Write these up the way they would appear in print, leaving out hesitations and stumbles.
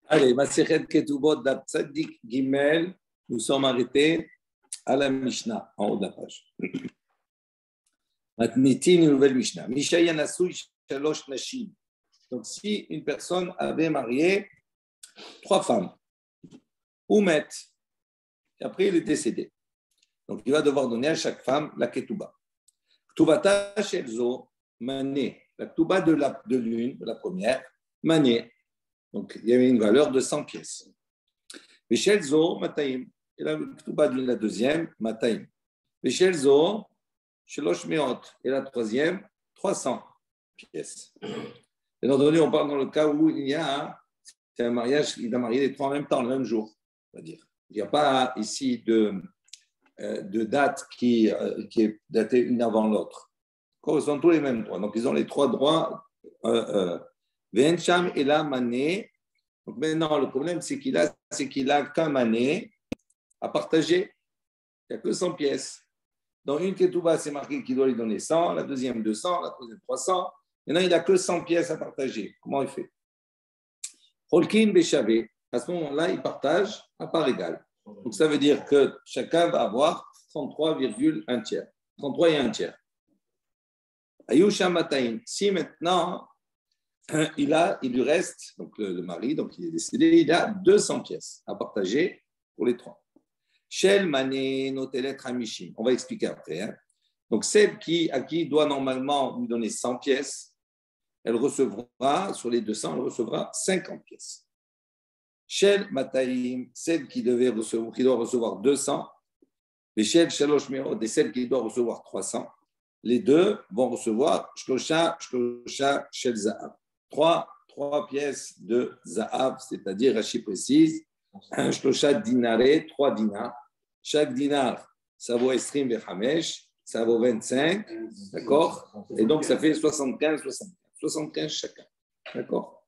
Allez, Masechet Ketubot Daf Tzadik Gimel, nous sommes arrêtés à la Mishnah, en haut de la page. Matnitin, une nouvelle Mishnah. Mishayan Asui Shalosh Nashim. Donc, si une personne avait marié 3 femmes, ou met, et après il est décédé. Donc, il va devoir donner à chaque femme la Ketouba. Ktubata Shelzo, Mané. La Ketouba de l'une, de la première, Mané. Donc, il y avait une valeur de 100 pièces. Shelzo, Mataim. Et la Ketouba de la deuxième, Mataim. Shelzo, Shelosh Meot. Et la troisième, 300 pièces. Bien entendu, on parle dans le cas où il y a un mariage, il a marié les 3 en même temps, le même jour. On va dire. Il n'y a pas ici de date qui est datée une avant l'autre. Ils sont tous les mêmes droits. Donc, ils ont les 3 droits. Vencham et la mané. Donc, maintenant, le problème, c'est qu'il a qu'un mané à partager. Il n'y a que 100 pièces. Dans une ketouba, c'est marqué qu'il doit lui donner 100, la deuxième 200, la troisième 300. Maintenant, il n'a que 100 pièces à partager. Comment il fait? Holkin Béchavé. À ce moment-là, il partage à part égale. Donc, ça veut dire que chacun va avoir 33,1 tiers. 33 et 1 tiers. Ayusha Mataïn. Si maintenant, il lui reste, donc le mari, donc il est décédé, il a 200 pièces à partager pour les 3. Shel Mané Notelet Hamishim. On va expliquer après. Hein. Donc, celle à qui il doit normalement lui donner 100 pièces, elle recevra, sur les 200, elle recevra 50 pièces. Shel Mataïm, celle qui doit recevoir 200, et Shel Shalosh Meot, et celle qui doit recevoir 300, les deux vont recevoir Shlosha Shel Zahab. 3 pièces de Zahab, c'est-à-dire, Rashi précise, Shlosha Dinare, 3 dinars. Chaque dinar, ça vaut Estrim Bechamesh, ça vaut 25, d'accord? Et donc, ça fait 75 chacun, d'accord?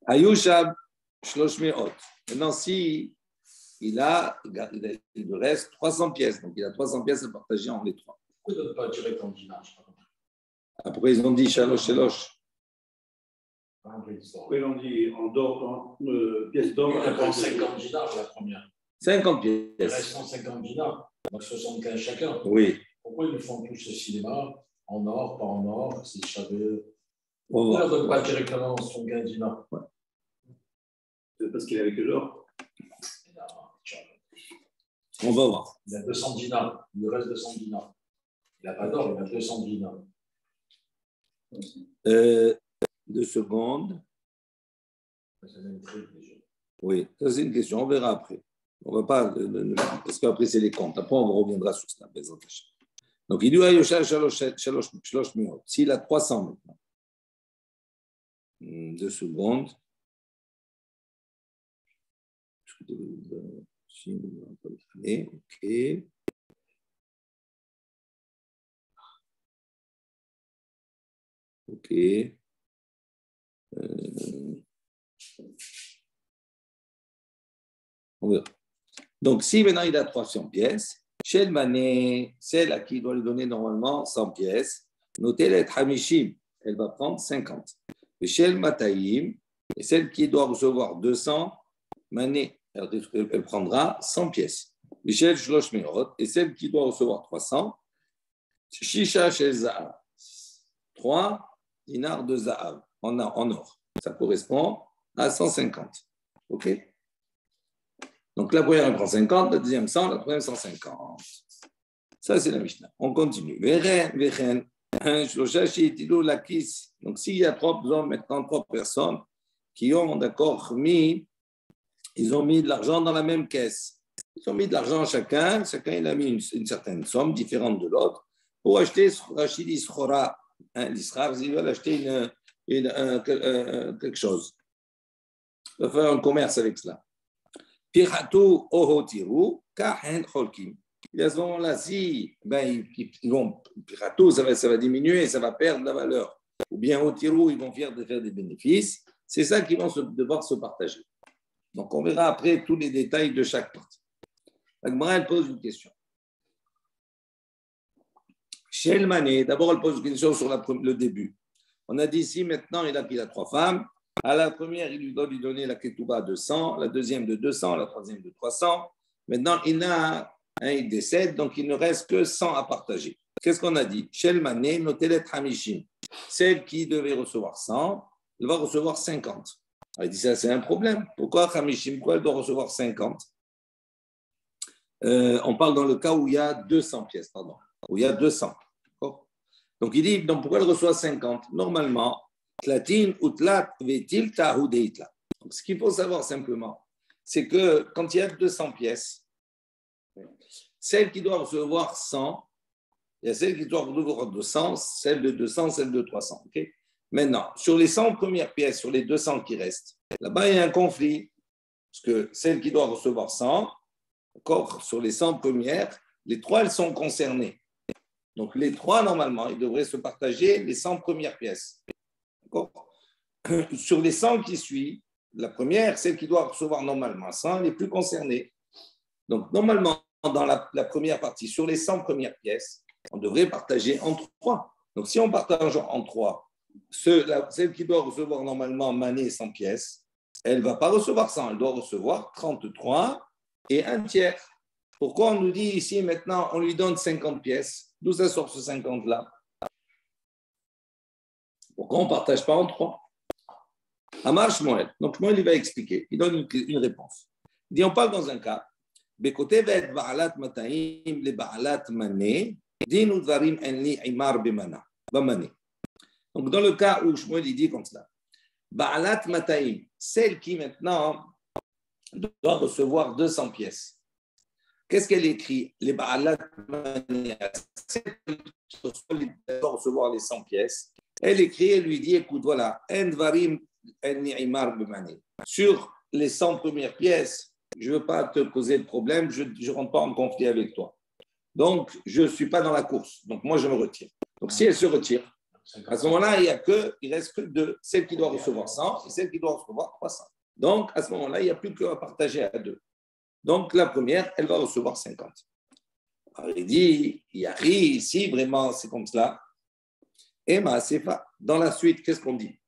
Ayushab Shlosh Meot. Maintenant, si il lui reste 300 pièces, donc il a 300 pièces à partager en les 3. Pourquoi ils ne donnent pas direct en dinar? Après, ils ont dit Shalosh. Pourquoi ils ont dit en pièces d'or? Il prend 50 dinars la première. 50 pièces. Il reste 150 dinars, donc 75 chacun. Oui. Pourquoi ils nous font tous ce cinéma en or, pas en or, c'est chavé? On ne donne pas directement 75 dinars. Ouais. C'est parce qu'il est avec l'or. On va voir. Il a 200 dinars, il lui reste 200 dinars. Il n'a pas d'or, il a 200 dinars. 2 secondes. C'est une triple déjà. Oui, ça c'est une question, on verra après. On va pas, parce qu'après c'est les comptes. Après on reviendra sur ça. Donc il dit Ayosha Shalosh Miot. S'il a 300 maintenant. 2 secondes. Ok. Ok. On verra. Donc, si maintenant il a 300 pièces, chez le mané, celle à qui il doit lui donner normalement 100 pièces, notez les Hamishim, elle va prendre 50. Et chez le Mataïm, et celle qui doit recevoir 200, mané, elle prendra 100 pièces. Et chez le Shlosh Meot, et celle qui doit recevoir 300, Shisha chez Zahab, 3 dinars de Zahab en or. Ça correspond à 150. OK? Donc, la première, elle prend 50, la deuxième 100, la troisième 150. Ça, c'est la Mishnah. On continue. Donc, s'il y a 3 personnes qui ont, d'accord, ils ont mis de l'argent dans la même caisse. Ils ont mis de l'argent chacun il a mis une certaine somme différente de l'autre pour acheter Rachid Iskhora. L'Iskhar, ils veulent acheter quelque chose. Ils veulent faire un commerce avec cela. Piratu ohotiru kahen cholkim. Et à ce moment-là, si ils vont piratu, ça va diminuer, ça va perdre la valeur. Ou bien otiru, ils vont faire des bénéfices. C'est ça qu'ils vont devoir se partager. Donc, on verra après tous les détails de chaque partie. La Gemara, elle pose une question. Chez le Mané, d'abord, elle pose une question sur le début. On a dit ici, maintenant, il a 3 femmes. À la première, il doit lui donner la ketouba de 100, la deuxième de 200, la troisième de 300. Maintenant, il décède, donc il ne reste que 100 à partager. Qu'est-ce qu'on a dit? Shel Mané, Notelet Hamishim. Celle qui devait recevoir 100, elle va recevoir 50. Elle dit ça, c'est un problème. Pourquoi Hamishim? Pourquoi elle doit recevoir 50? On parle dans le cas où il y a 200 pièces, pardon. Où il y a 200. D'accord? Donc il dit, donc pourquoi elle reçoit 50? Normalement, Tlatin, Utlat, Vetil, Tahudeitla. Donc ce qu'il faut savoir simplement, c'est que quand il y a 200 pièces, celle qui doit recevoir 100, il y a celle qui doit recevoir 200, celle de 200, celle de 300. Okay? Maintenant, sur les 100 premières pièces, sur les 200 qui restent, là-bas, il y a un conflit. Parce que celle qui doit recevoir 100, d'accord, sur les 100 premières, les 3, elles sont concernées. Donc, les 3, normalement, ils devraient se partager les 100 premières pièces. D'accord? Sur les 100 qui suivent, la première, celle qui doit recevoir normalement 100, elle n'est plus concernée. Donc, normalement, dans la première partie, sur les 100 premières pièces, on devrait partager en 3. Donc, si on partage en 3, celle qui doit recevoir normalement mané 100 pièces, elle ne va pas recevoir 100, elle doit recevoir 33 et un tiers. Pourquoi on nous dit ici maintenant, on lui donne 50 pièces? D'où ça sort ce 50-là? Pourquoi on ne partage pas en 3? Amar Shmuel. Donc Shmuel, il va expliquer, il donne une réponse. Il dit, on parle dans un cas, Bekotevet ba'alat mata'im le ba'alat mané, dinu dvarim enli imar b'mana. Donc, dans le cas où Shmuel dit comme cela, Ba'alat Mataim, celle qui maintenant doit recevoir 200 pièces. Qu'est-ce qu'elle écrit? Les Ba'alat Mataim, celle qui doit recevoir les 100 pièces. Elle écrit, elle lui dit, écoute, voilà, sur les 100 premières pièces, je ne veux pas te causer de problème, je ne rentre pas en conflit avec toi. Donc, je ne suis pas dans la course. Donc, moi, je me retire. Donc, si elle se retire, à ce moment-là, il ne reste que deux, celle qui doit recevoir 100 et celle qui doit recevoir 300. Donc, à ce moment-là, il n'y a plus qu'à partager à deux. Donc, la première, elle va recevoir 50. Alors, il dit, Yari, si vraiment c'est comme cela, Emma, c'est pas. Dans la suite, qu'est-ce qu'on dit?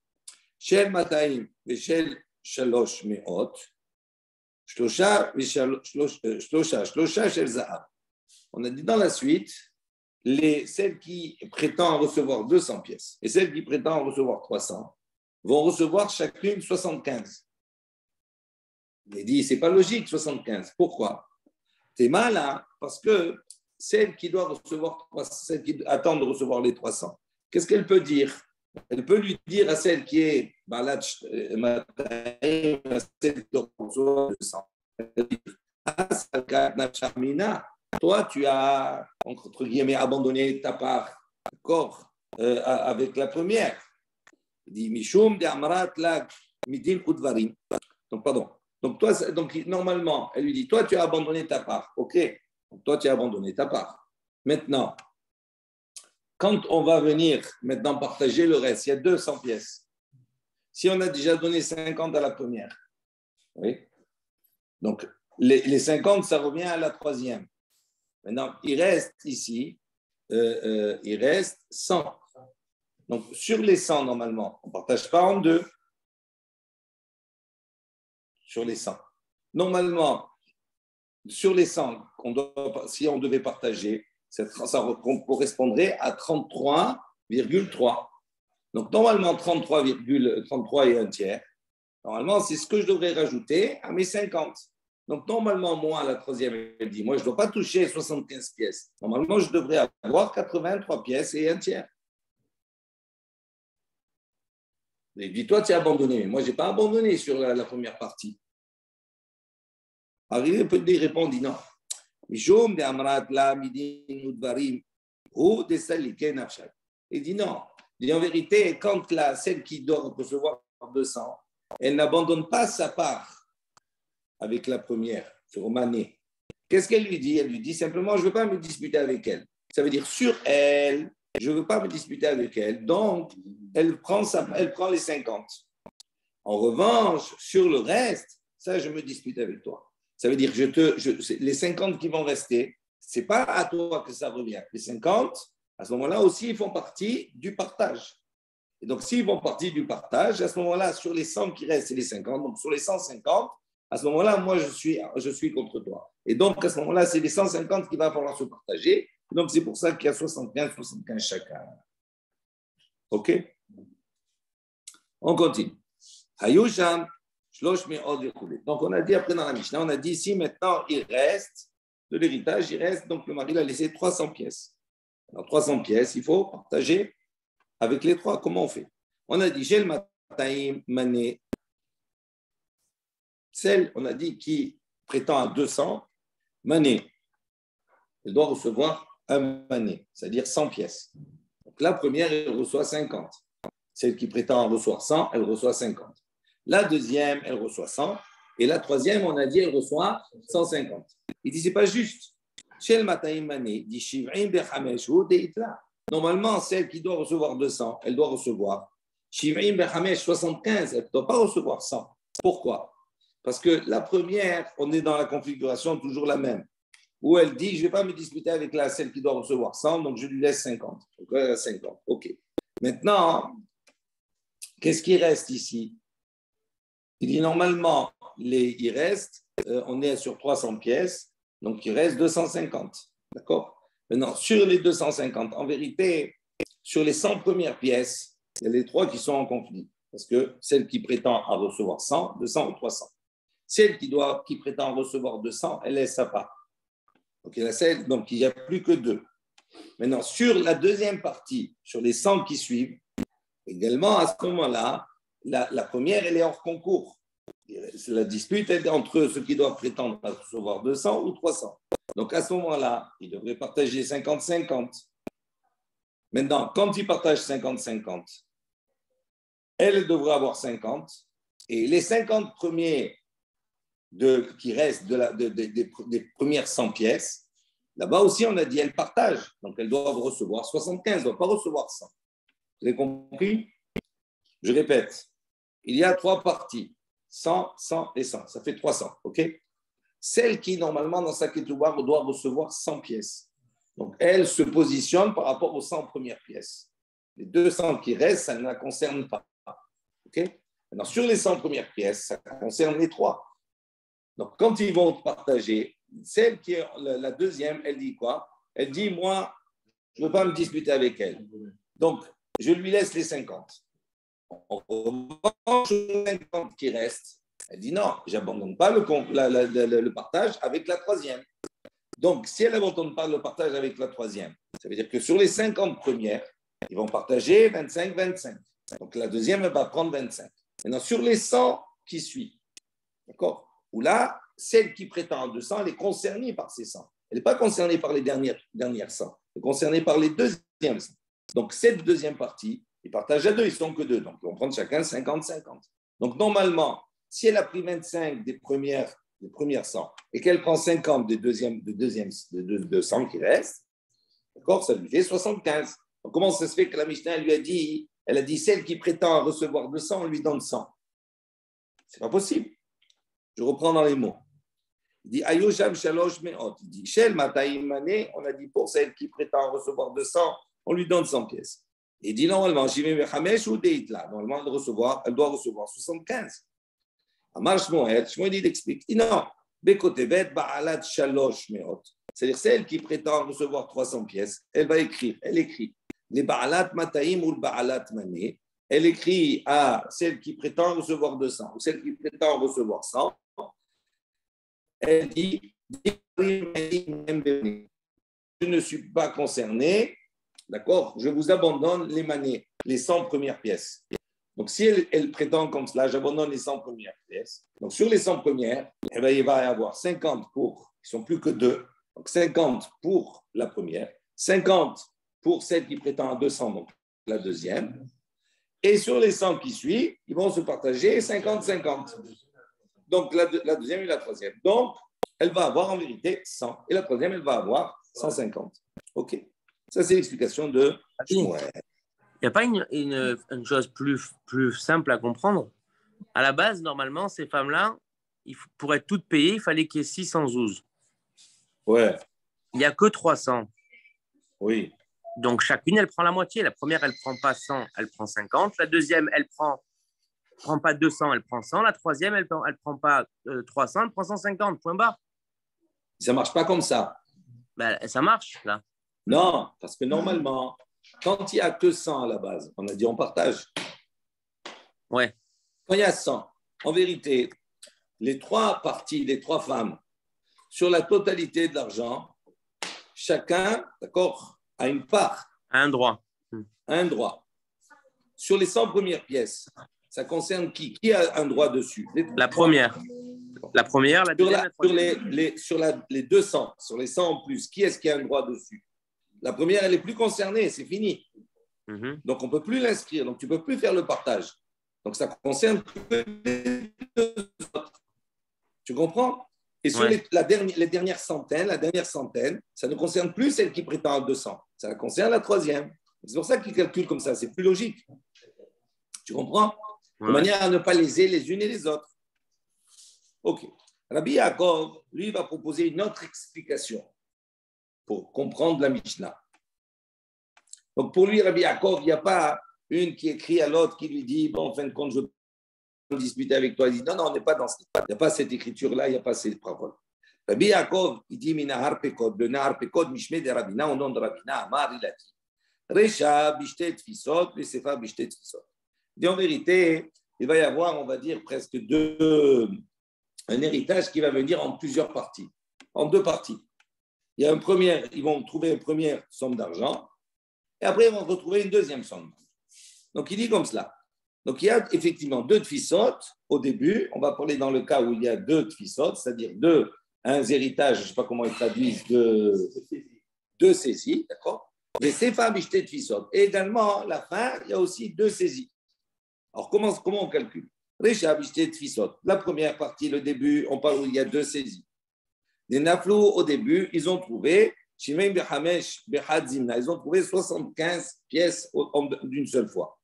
Shel Mataim, Shel Shalosh Meot, Shlosha Shel Zahab. On a dit dans la suite, celles qui prétendent recevoir 200 pièces et celles qui prétendent recevoir 300 vont recevoir chacune 75. Il dit, c'est pas logique 75. Pourquoi? C'est mal, hein? Parce que celle qui doit recevoir 300, celle qui attend de recevoir les 300, qu'est-ce qu'elle peut dire? Elle peut lui dire à celle qui est celle qui doit recevoir 200. Elle peut dire, toi, tu as, entre guillemets, abandonné ta part, d'accord, avec la première. Il dit, Mishum de Amrat la midin udvarim. Donc, pardon. Donc, normalement, elle lui dit, toi, tu as abandonné ta part. OK. Donc, toi, tu as abandonné ta part. Maintenant, quand on va venir maintenant partager le reste, il y a 200 pièces. Si on a déjà donné 50 à la première, oui. Donc, les 50, ça revient à la troisième. Maintenant, il reste ici, il reste 100. Donc, sur les 100, normalement, on ne partage pas en deux. Sur les 100. Normalement, sur les 100, si on devait partager, ça correspondrait à 33,3. Donc, normalement, 33,33 et un tiers. Normalement, c'est ce que je devrais rajouter à mes 50. Donc, normalement, moi, la troisième, elle dit, moi, je ne dois pas toucher 75 pièces. Normalement, je devrais avoir 83 pièces et un tiers. Il dit, toi, tu as abandonné. Mais moi, je n'ai pas abandonné sur la première partie. Alors, il répond, il dit non. Il dit non. Il dit en vérité, quand celle qui doit recevoir 200, elle n'abandonne pas sa part avec la première, sur Mané. Qu'est-ce qu'elle lui dit? Elle lui dit simplement, je ne veux pas me disputer avec elle. Ça veut dire sur elle, je ne veux pas me disputer avec elle. Donc, elle prend les 50. En revanche, sur le reste, ça, je me dispute avec toi. Ça veut dire les 50 qui vont rester, ce n'est pas à toi que ça revient. Les 50, à ce moment-là aussi, ils font partie du partage. Et donc, s'ils vont partir du partage, à ce moment-là, sur les 100 qui restent, c'est les 50. Donc, sur les 150, à ce moment-là, moi, je suis contre toi. Et donc, à ce moment-là, c'est les 150 qui va falloir se partager. Donc, c'est pour ça qu'il y a 75 chacun. OK? On continue. Hayusham, shlosh me'od v'chulei. Donc, on a dit après dans la Mishnah, on a dit ici, maintenant, il reste de l'héritage, il reste, donc le mari a laissé 300 pièces. Alors, 300 pièces, il faut partager avec les trois. Comment on fait? On a dit, j'ai le mataim mané. Celle, on a dit, qui prétend à 200, mané. Elle doit recevoir un mané, c'est-à-dire 100 pièces. Donc, la première, elle reçoit 50. Celle qui prétend recevoir 100, elle reçoit 50. La deuxième, elle reçoit 100. Et la troisième, on a dit, elle reçoit 150. Il dit, c'est pas juste. Chez le mataim mané, dit Shiv'im bechamesh hu deitla. Normalement, celle qui doit recevoir 200, elle doit recevoir Shiv'im bechamesh 75, elle ne doit pas recevoir 100. Pourquoi? Parce que la première, on est dans la configuration toujours la même, où elle dit, je ne vais pas me disputer avec celle qui doit recevoir 100, donc je lui laisse 50. Donc elle a 50. OK. Maintenant, qu'est-ce qui reste ici? Il dit, normalement, il reste, on est sur 300 pièces, donc il reste 250. D'accord? Maintenant, sur les 250, en vérité, sur les 100 premières pièces, il y a les trois qui sont en conflit. Parce que celle qui prétend à recevoir 100, 200 ou 300. Celle qui prétend recevoir 200, elle laisse sa part. Donc, il n'y a plus que deux. Maintenant, sur la deuxième partie, sur les 100 qui suivent, également à ce moment-là, la première, elle est hors concours. La dispute est entre ceux qui doivent prétendre à recevoir 200 ou 300. Donc, à ce moment-là, ils devraient partager 50-50. Maintenant, quand ils partagent 50-50, elle devrait avoir 50. Et les 50 premiers qui restent des premières 100 pièces, là-bas aussi, on a dit, elles partagent. Donc, elles doivent recevoir 75, elles ne doivent pas recevoir 100. Vous avez compris? Je répète, il y a trois parties, 100, 100 et 100. Ça fait 300, OK? Celle qui, normalement, dans sa ketouba, doit recevoir 100 pièces. Donc, elle se positionne par rapport aux 100 premières pièces. Les 200 qui restent, ça ne la concerne pas. OK? Maintenant, sur les 100 premières pièces, ça concerne les trois. Donc, quand ils vont partager, celle qui est la deuxième, elle dit quoi? Elle dit, moi, je ne veux pas me disputer avec elle. Donc, je lui laisse les 50. En revanche, les 50 qui restent, elle dit non, je n'abandonne pas le partage avec la troisième. Donc, si elle n'abandonne pas le partage avec la troisième, ça veut dire que sur les 50 premières, ils vont partager 25-25. Donc, la deuxième, elle va prendre 25. Maintenant, sur les 100 qui suivent, d'accord? Où là, celle qui prétend à 200, elle est concernée par ces 100. Elle n'est pas concernée par les dernières 100. Elle est concernée par les deuxièmes 100. Donc, cette deuxième partie, ils partagent à deux, ils ne sont que deux. Donc, ils vont prendre chacun 50-50. Donc, normalement, si elle a pris 25 des premières 100 et qu'elle prend 50 des deuxièmes 100 qui restent, d'accord, ça lui fait 75. Donc, comment ça se fait que la Mishnah elle a dit celle qui prétend recevoir 200, on lui donne 100? Ce n'est pas possible. Je reprends dans les mots. Il dit Ayosham Shalosh Me'ot. Il dit Shel Mataim Mané, on a dit pour celle qui prétend recevoir 200, on lui donne 100 pièces. Il dit normalement, normalement, elle doit recevoir 75. Amar Shmuel, il explique. Il dit non, Bekotevet Ba'alat Shalosh Me'ot. C'est-à-dire celle qui prétend recevoir 300 pièces, elle écrit les Ba'alat Mataim ou le Ba'alat Mané. Elle écrit à celle qui prétend recevoir 200 ou celle qui prétend recevoir 100. Elle dit je ne suis pas concerné, d'accord, je vous abandonne les manées, les 100 premières pièces. Donc, si elle prétend comme cela, j'abandonne les 100 premières pièces. Donc, sur les 100 premières, il va y avoir 50 pour, ils ne sont plus que deux, donc 50 pour la première, 50 pour celle qui prétend à 200, donc la deuxième. Et sur les 100 qui suivent, ils vont se partager 50-50. Donc, la deuxième et la troisième. Donc, elle va avoir en vérité 100. Et la troisième, elle va avoir 150. OK. Ça, c'est l'explication de Shmuel. Il n'y a pas une chose plus simple à comprendre? À la base, normalement, ces femmes-là, pour être toutes payées, il fallait qu'il y ait 612. Ouais. Il n'y a que 300. Oui. Donc, chacune, elle prend la moitié. La première, elle ne prend pas 100, elle prend 50. La deuxième, elle prend pas 200, elle prend 100. La troisième, elle ne prend pas 300, elle prend 150. Point barre. Ça ne marche pas comme ça. Ben, ça marche, là. Non, parce que normalement, quand il n'y a que 100 à la base, on a dit on partage. Ouais. Quand il y a 100, en vérité, les trois parties, les trois femmes, sur la totalité de l'argent, chacun, d'accord, a une part, Un droit. a un droit. Sur les 100 premières pièces, ça concerne qui? Qui a un droit dessus? La première. La première, la deuxième, la troisième. Sur les 200, sur les 100 en plus, qui est-ce qui a un droit dessus? La première, elle est plus concernée, c'est fini. Donc, on ne peut plus l'inscrire, donc tu ne peux plus faire le partage. Donc, ça concerne que les deux autres. Tu comprends? Et sur les dernières centaines, la dernière centaine, ça ne concerne plus celle qui prétend à 200. Ça concerne la troisième. C'est pour ça qu'ils calculent comme ça, c'est plus logique. Tu comprends? De manière à ne pas léser les unes et les autres. Ok. Rabbi Yaakov, lui, va proposer une autre explication pour comprendre la Mishnah. Donc, pour lui, Rabbi Yaakov, il n'y a pas une qui écrit à l'autre qui lui dit, bon, en fin de compte, je peux discuter avec toi. Il dit, non, non, on n'est pas dans il n'y a pas cette écriture-là, il n'y a pas ces paroles. Rabbi Yaakov, il dit, Minahar Pekod, le Nahar Pekod, Mishme de Rabina, au nom de Rabina, Amar, il a dit, Recha, Bishtet Fisot, le Sefa, Bishtet Fisot. Il dit, en vérité, il va y avoir, on va dire, presque un héritage qui va venir en plusieurs parties, en deux parties. Il y a ils vont trouver une première somme d'argent, et après, ils vont retrouver une deuxième somme. Donc, il dit comme cela. Donc, il y a effectivement deux tfissot au début. On va parler dans le cas où il y a deux tfissot, c'est-à-dire un héritage, je ne sais pas comment ils traduisent, deux saisies, d'accord? Mais c'est pas bishté tfissot. Et également, à la fin, il y a aussi deux saisies. Alors, comment on calcule? La première partie, le début, on parle où il y a deux saisies. Les naflou, au début, ils ont trouvé ils ont trouvé 75 pièces d'une seule fois.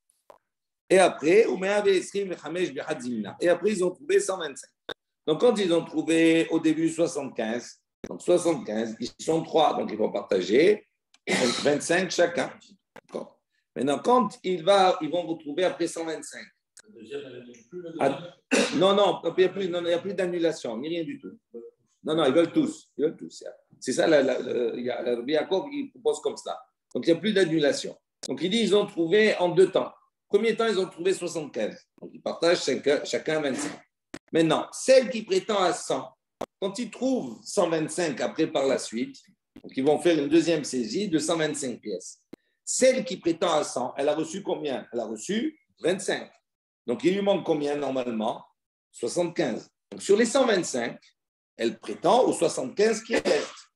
Et après, ils ont trouvé 125. Donc, quand ils ont trouvé au début 75, donc 75, ils sont trois, donc ils vont partager 25 chacun. D'accord. Maintenant, quand ils vont retrouver après 125. Non, il n'y a plus d'annulation, ni rien du tout. Non, ils veulent tous. C'est ça, Rabbi Yaakov, il propose comme ça. Donc, il n'y a plus d'annulation. Donc, il dit ils ont trouvé en deux temps. Premier temps, ils ont trouvé 75. Donc, ils partagent chacun 25. Maintenant, celle qui prétend à 100, quand ils trouvent 125 après par la suite, donc ils vont faire une deuxième saisie de 125 pièces. Celle qui prétend à 100, elle a reçu combien? Elle a reçu 25. Donc, il lui manque combien normalement? 75. Donc, sur les 125, elle prétend aux 75 qui restent.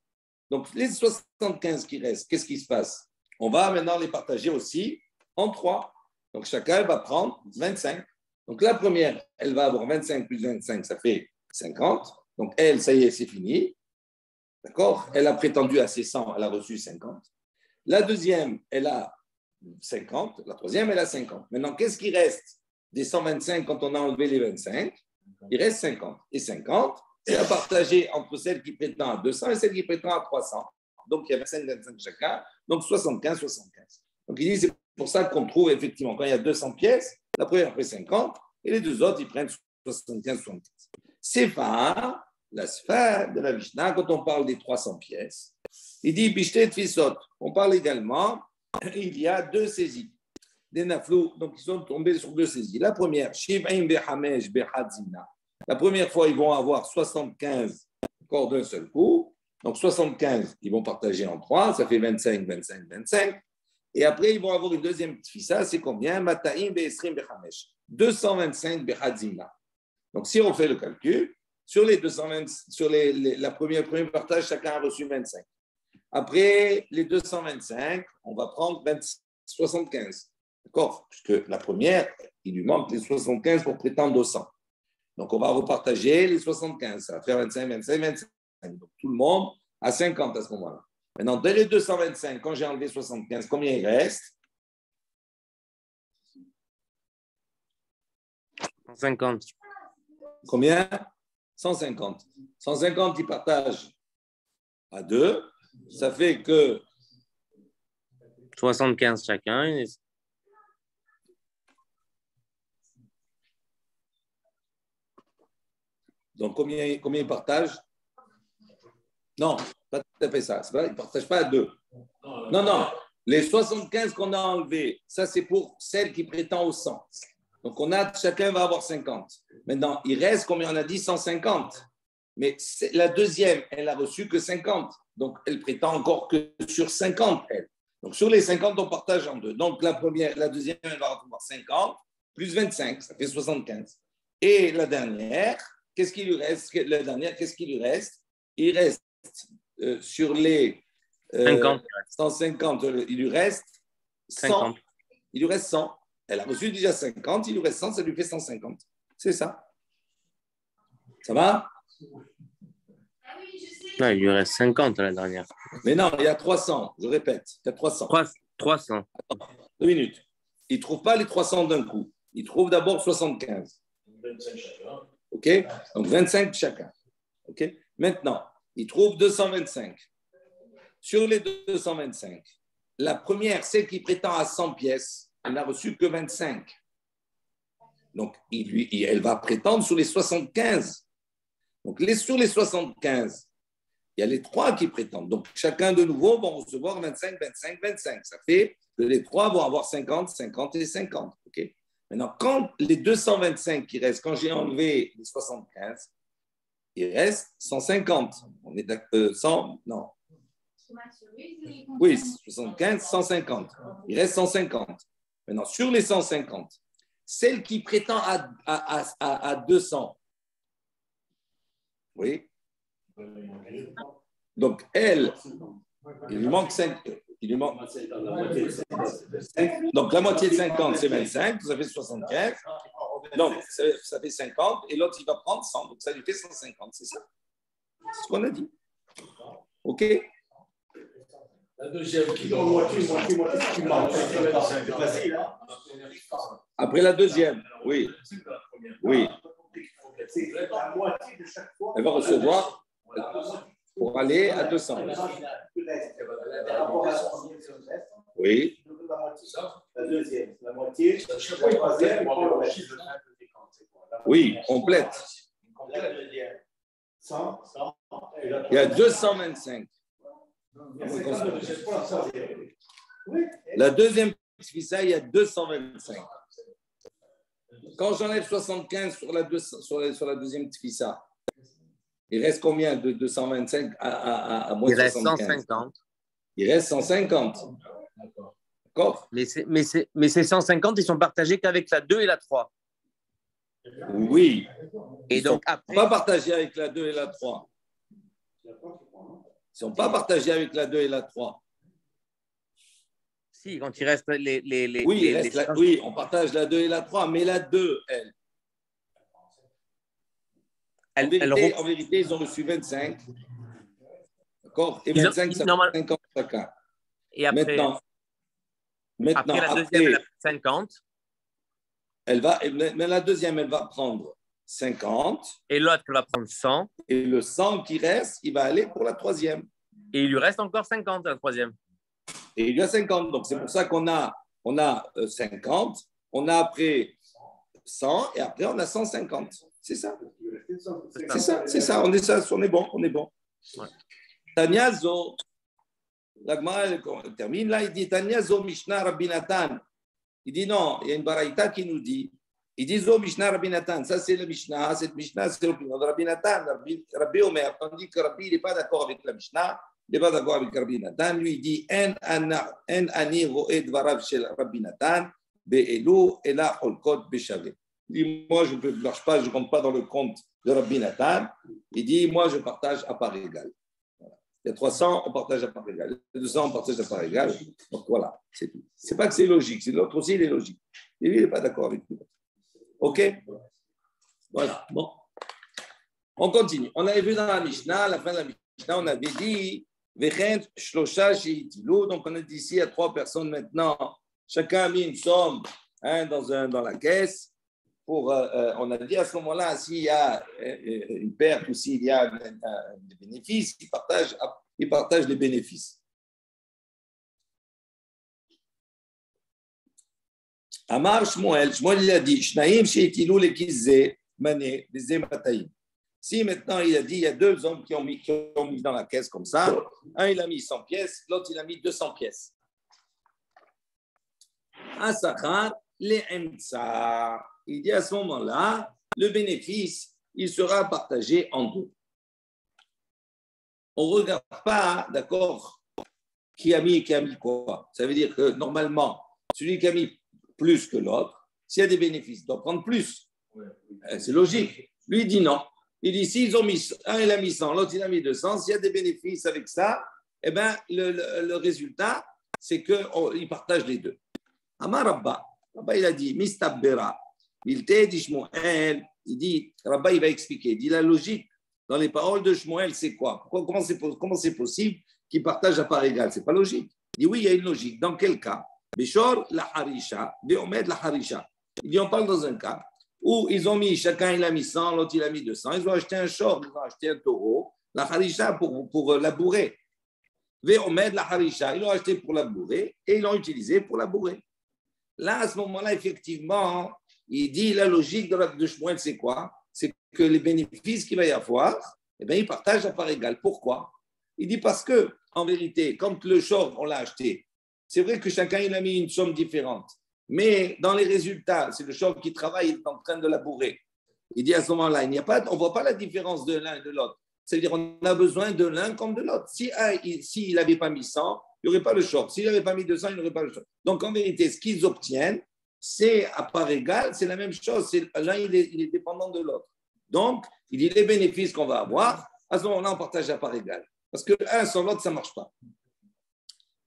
Donc, les 75 qui restent, qu'est-ce qui se passe? On va maintenant les partager aussi en trois. Donc, chacun va prendre 25. Donc, la première, elle va avoir 25 plus 25, ça fait 50. Donc, elle, ça y est, c'est fini. D'accord? Elle a prétendu à ses 100, elle a reçu 50. La deuxième, elle a 50. La troisième, elle a 50. Maintenant, qu'est-ce qui reste des 125 quand on a enlevé les 25? Il reste 50. Et 50, c'est à partager entre celle qui prétend à 200 et celle qui prétend à 300. Donc, il y a 25 chacun. Donc, 75. Donc, il dit, c'est pour ça qu'on trouve effectivement, quand il y a 200 pièces, la première fait 50 et les deux autres, ils prennent 75. C'est pas la sphère de la Mishnah, quand on parle des 300 pièces. Il dit, Bishtet Fisot. On parle également, il y a deux saisies. Des naflou, donc ils sont tombés sur deux saisies. La première, Shiv'im Behamesh Behadzimna. La première fois, ils vont avoir 75 encore d'un seul coup. Donc 75, ils vont partager en 3, ça fait 25. Et après, ils vont avoir une deuxième tfissa, c'est combien? Mataim Be'esrim Behamesh. 225 Behadzimna. Donc si on fait le calcul, sur les 220, sur la premier partage, chacun a reçu 25. Après les 225, on va prendre 75. D'accord? Puisque la première, il lui manque les 75 pour prétendre au 100. Donc, on va repartager les 75. Ça va faire 25. Donc, tout le monde a 50 à ce moment-là. Maintenant, dès les 225, quand j'ai enlevé 75, combien il reste? 150. Combien? 150. 150, ils partagent à 2. Ça fait que 75 chacun. Donc, combien ils partagent? Non, pas tout à fait ça. Pas, ils ne partagent pas à deux. Non. Les 75 qu'on a enlevés, ça, c'est pour celle qui prétend au 100. Donc, chacun va avoir 50. Maintenant, il reste, combien on a dit? 150. Mais la deuxième, elle a reçu que 50. Donc, elle prétend encore que sur 50, elle. Donc, sur les 50, on partage en deux. Donc, la deuxième, elle va recevoir 50 plus 25, ça fait 75. Et la dernière, qu'est-ce qui lui reste? Il reste sur les 150, il lui reste 100. 50. Il lui reste 100. Elle a reçu déjà 50, il lui reste 100, ça lui fait 150. C'est ça. Ça va? Non, il lui reste 50 la dernière. Mais non, il y a 300, je répète, il y a 300. 300. Attends, 2 minutes. Il ne trouve pas les 300 d'un coup. Il trouve d'abord 75. 25 chacun. OK? Donc 25 chacun. OK? Maintenant, il trouve 225. Sur les 225, la première, celle qui prétend à 100 pièces, elle n'a reçu que 25. Donc, elle va prétendre sur les 75. Donc, sur les 75, il y a les trois qui prétendent. Donc, chacun de nouveau va recevoir 25, 25, 25. Ça fait que les trois vont avoir 50, 50 et 50. OK? Maintenant, quand les 225 qui restent, quand j'ai enlevé les 75, il reste 150. On est d'accord, 100, non. Oui, 75, 150. Il reste 150. Maintenant, sur les 150, celle qui prétend à 200, oui. Donc, elle, il lui manque 5. Donc, la moitié de 50, c'est 25, ça fait 75. Donc, ça fait 50, et l'autre, il va prendre 100, donc ça lui fait 150, c'est ça. C'est ce qu'on a dit. OK? La deuxième qui Après la deuxième, oui. Oui. Elle va recevoir pour aller à 200. Oui. La deuxième, la moitié. Oui, complète. Il y a 225. La deuxième tfissa, il y a 225. Quand j'enlève 75 sur la deuxième tfissa, il reste combien de 225 à moins 75? Il reste 150. Il reste 150. D'accord. Mais ces 150, ils sont partagés qu'avec la 2 et la 3. Oui. Et donc, après. Ils ne sont pas partagés avec la 2 et la 3. Ils ne sont pas partagés avec la 2 et la 3. Si, quand il reste les oui, on partage la 2 et la 3, mais la 2, elle. En vérité, ils ont reçu 25. D'accord? Et 25, ça fait 50 chacun. Et après, après la deuxième, elle a 50. Mais la deuxième, elle va prendre 50. Et l'autre, elle va prendre 100. Et le 100 qui reste, il va aller pour la troisième. Et il lui reste encore 50 à la troisième. Et il y a 50. Donc, c'est pour ça qu'on a 50. On a après 100 et après, on a 150. C'est ça. C'est ça. On est bon. Ouais. Tanyazo, la Gemara termine là, il dit Tanyazo Mishnah Rabbi Natan. Il dit non, il y a une baraïta qui nous dit, il dit Zo Mishnah Rabbi Natan, ça c'est le Mishnah, cette Mishnah c'est l'opinion de Rabbi Natan, Rabbi Omer, tandis que Rabbi il n'est pas d'accord avec la Mishnah, il n'est pas d'accord avec Rabbi Natan, lui il dit En ani ro'e dvarav shel Rabbi Natan, be'elu ela holkot be'shaveh. Il dit moi je ne marche pas, je ne compte pas dans le compte de Rabbi Natan, il dit moi je partage à part égale. Il y a 300, on partage à part égale. Il y a 200, on partage à part égale. Donc voilà, c'est tout. C'est pas que c'est logique, c'est l'autre aussi, il est logique. Et lui, il n'est pas d'accord avec nous. OK? Voilà, bon. On continue. On avait vu dans la Mishnah, à la fin de la Mishnah, on avait dit Vechent Shlosha Sheitilu. Donc on a dit ici à 3 personnes maintenant. Chacun a mis une somme dans la caisse. On a dit à ce moment-là, s'il y a une perte ou s'il y a des bénéfices, ils partagent les bénéfices. Amar Shmuel, Shmuel il a dit, Shnaim she'itilu lekizze mané bezé mataim. Si maintenant il a dit, il y a deux hommes qui ont mis dans la caisse comme ça, un il a mis 100 pièces, l'autre il a mis 200 pièces. Asachar le'emtsa. Il dit à ce moment-là, le bénéfice, il sera partagé en deux. On ne regarde pas, d'accord, qui a mis quoi. Ça veut dire que normalement, celui qui a mis plus que l'autre, s'il y a des bénéfices, il doit prendre plus. C'est logique. Lui, il dit non. Il dit, s'ils ont mis, un il a mis 100, l'autre il a mis 200, s'il y a des bénéfices avec ça, eh bien, le résultat, c'est qu'ils partagent les deux. Amar Rabba, Rabba il a dit, Mistabbera, Milte dit Shmuel, il dit, Rabba il va expliquer, il dit la logique dans les paroles de Shmuel, c'est quoi? Comment c'est possible qu'ils partagent à part égale? C'est pas logique. Il dit, oui, il y a une logique. Dans quel cas? Beshor la harisha, Beomed la harisha. Il dit, on parle dans un cas où ils ont mis, chacun il a mis 100, l'autre il a mis 200, ils ont acheté un short, ils ont acheté un taureau, la harisha pour labourer. Veomed la harisha, ils l'ont acheté pour labourer et ils l'ont utilisé pour labourer. Là, à ce moment-là, effectivement, il dit la logique de Shmuel, c'est quoi? C'est que les bénéfices qu'il va y avoir, eh bien, ils partagent à part égale. Pourquoi? Il dit parce que, en vérité, quand le short, on l'a acheté, c'est vrai que chacun il a mis une somme différente. Mais dans les résultats, c'est le short qui travaille, il est en train de labourer. Il dit à ce moment-là, on ne voit pas la différence de l'un et de l'autre. C'est-à-dire qu'on a besoin de l'un comme de l'autre. S'il n'avait pas mis 100, il n'y aurait pas le short. S'il n'avait pas mis 200, il n'y aurait pas le short. Donc, en vérité, ce qu'ils obtiennent, c'est à part égale, c'est la même chose. L'un, il est dépendant de l'autre. Donc, il dit les bénéfices qu'on va avoir, à ce moment-là, on partage à part égale. Parce que l'un sans l'autre, ça ne marche pas.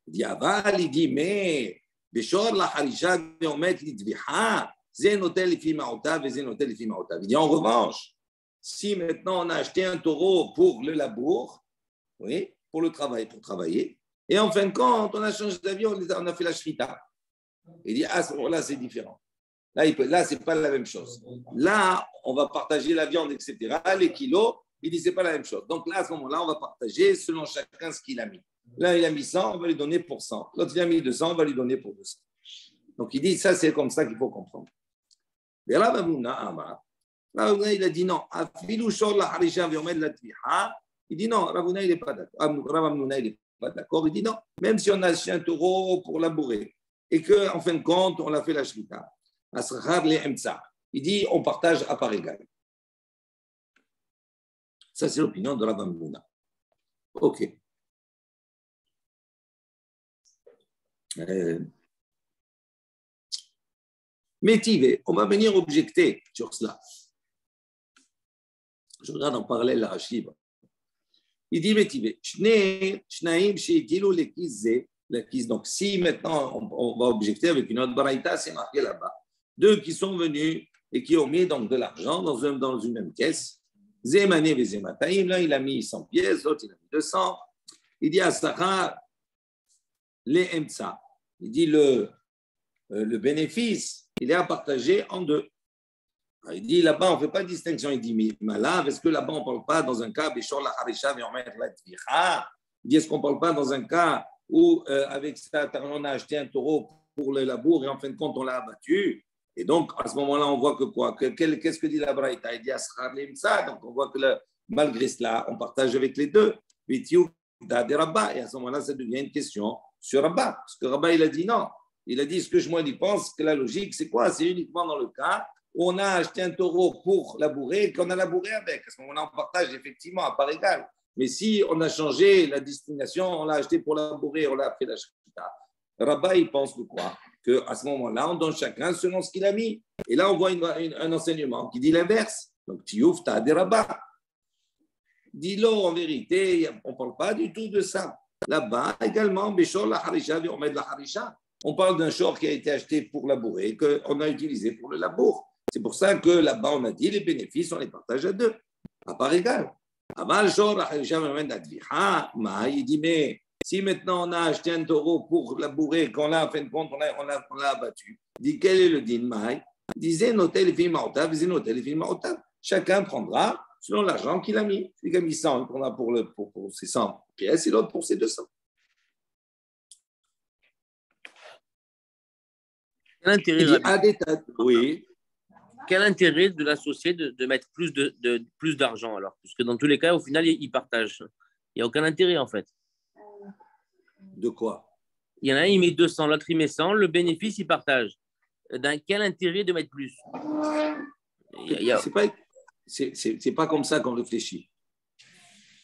Il dit, aval, il dit, mais, Beshor la harisha, on met l'idviha, zénotel fi ma'otav et zénotel fi ma'otav. Il dit, en revanche, si maintenant on a acheté un taureau pour le labour, oui, pour le travail, pour travailler, et en fin de compte, on a changé d'avis, on a fait la shrita. Il dit, à ce moment-là, c'est différent. Là, ce n'est pas la même chose. Là, on va partager la viande, etc. Les kilos, il dit, ce n'est pas la même chose. Donc là, à ce moment-là, on va partager selon chacun ce qu'il a mis. Là, il a mis 100, on va lui donner pour 100. L'autre, il a mis 200, on va lui donner pour 200. Donc, il dit, ça, c'est comme ça qu'il faut comprendre. Et là, Ravuna, il a dit non. Il dit non, Ravuna, il n'est pas d'accord. Ravuna, il n'est pas d'accord. Il dit non, même si on a acheté un taureau pour labourer et qu'en fin de compte, on a fait la shrita. Il dit on partage à part égale. Ça, c'est l'opinion de Ravuna. OK. Métivé, on va venir objecter sur cela. Je regarde en parallèle la Rachiv. Il dit Métivé, donc si maintenant on va objecter avec une autre baraïta, c'est marqué là-bas. Deux qui sont venus et qui ont mis donc de l'argent dans une même caisse. Zémané et Zémataïm, là il a mis 100 pièces, l'autre il a mis 200. Il dit à Sarah, les Emtsa. Il dit le bénéfice, il est à partager en deux. Il dit là-bas, on ne fait pas de distinction. Il dit, mais là, est-ce que là-bas, on ne parle pas dans un cas, Béchor la Harisha, mais on met la Tvicha? Il dit, est-ce qu'on ne parle pas dans un cas où, avec ça, on a acheté un taureau pour le labour et en fin de compte, on l'a abattu? Et donc, à ce moment-là, on voit que quoi? Qu'est-ce que dit la Braïta? Il dit, ça. Donc, on voit que malgré cela, on partage avec les deux. Et à ce moment-là, ça devient une question sur Rabba. Parce que Rabba, il a dit non. Il a dit, ce que moi, il pense que la logique, c'est quoi? C'est uniquement dans le cas où on a acheté un taureau pour labourer et qu'on a labouré avec. À ce moment-là, on partage effectivement à part égale. Mais si on a changé la destination, on l'a acheté pour labourer, on l'a fait la shrita. Rabba, il pense que quoi? Qu'à ce moment-là, on donne chacun selon ce qu'il a mis. Et là, on voit un enseignement qui dit l'inverse. Donc, tiouf, t'as des rabbats. Dis-le en vérité, on ne parle pas du tout de ça. Là-bas, également, Béchor la Harisha, on met de la Harisha. On parle d'un short qui a été acheté pour labourer, qu'on a utilisé pour le labour. C'est pour ça que là-bas, on a dit les bénéfices, on les partage à deux, à part égale. Avant le short, la Harisha me met de la Dviha. Il dit, mais si maintenant on a acheté un taureau pour labourer, qu'on l'a, en fin de compte, on l'a abattu, il dit, quel est le din Maï? Il disait, noter les filles maotav, noter les filles maotav. Chacun prendra selon l'argent qu'il a mis. Celui qui a mis 100, il prendra pour ses 100 pièces et l'autre pour ses 200. Quel intérêt, Il dit, Rabbi, oui. quel intérêt de l'associé de mettre plus d'argent alors? Parce que dans tous les cas, au final, ils partagent. Il n'y a aucun intérêt en fait. De quoi? Il y en a un, il met 200, l'autre, il met 100, le bénéfice, il partage. Dans quel intérêt de mettre plus? C'est pas comme ça qu'on réfléchit.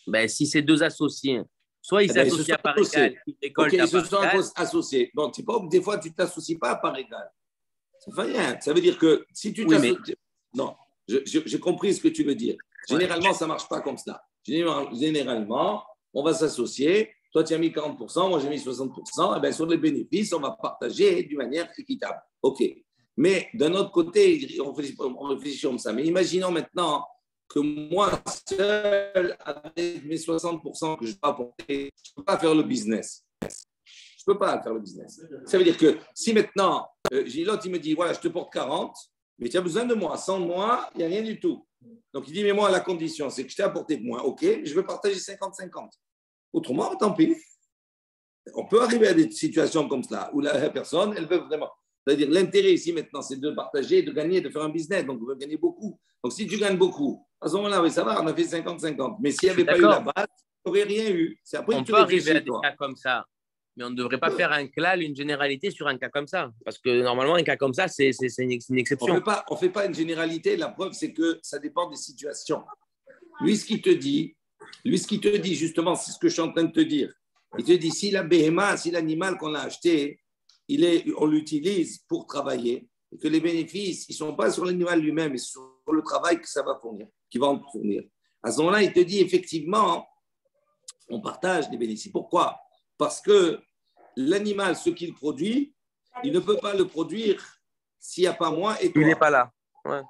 Ben, si c'est deux associés, soit ils s'associent à part égale, ok, ils se sont associés. Bon, c'est pas que des fois tu t'associes pas à part égale. Ça fait rien. Ça veut dire que si tu t'associes. Mais... Non, j'ai compris ce que tu veux dire. Généralement, ça marche pas comme ça. Généralement, on va s'associer. Toi, tu as mis 40%, moi j'ai mis 60%. Et bien, sur les bénéfices, on va partager d'une manière équitable. OK. Mais d'un autre côté, on réfléchit comme ça. Mais imaginons maintenant que moi, seul, avec mes 60% que je dois apporter, je ne peux pas faire le business. Je ne peux pas faire le business. Ça veut dire que si maintenant, l'autre, il me dit, voilà, je te porte 40, mais tu as besoin de moi. Sans moi, il n'y a rien du tout. Donc, il dit, mais moi, la condition, c'est que je t'ai apporté moins. OK, je veux partager 50-50. Autrement, tant pis. On peut arriver à des situations comme cela où la personne, elle veut vraiment. C'est-à-dire, l'intérêt ici maintenant, c'est de partager, de gagner, de faire un business. Donc, on veut gagner beaucoup. Donc, si tu gagnes beaucoup, à ce moment-là, oui, ça va, on a fait 50-50. Mais s'il n'y avait pas eu la base, il n'y aurait rien eu. C'est après on que tu peut arriver à des toi. cas comme ça, mais on ne devrait pas faire un clal, une généralité sur un cas comme ça. Parce que normalement, un cas comme ça, c'est une exception. On ne fait pas une généralité. La preuve, c'est que ça dépend des situations. Lui, ce qu'il te dit, justement, c'est ce que je suis en train de te dire. Il te dit, si la BMA, si l'animal qu'on a acheté, on l'utilise pour travailler, et que les bénéfices, ils ne sont pas sur l'animal lui-même, mais sur le travail que ça va fournir, qui va en fournir. À ce moment-là, il te dit, effectivement, on partage les bénéfices. Pourquoi? Parce que l'animal, ce qu'il produit, il ne peut pas le produire s'il n'y a pas moi et toi. Il n'est pas là. Ouais.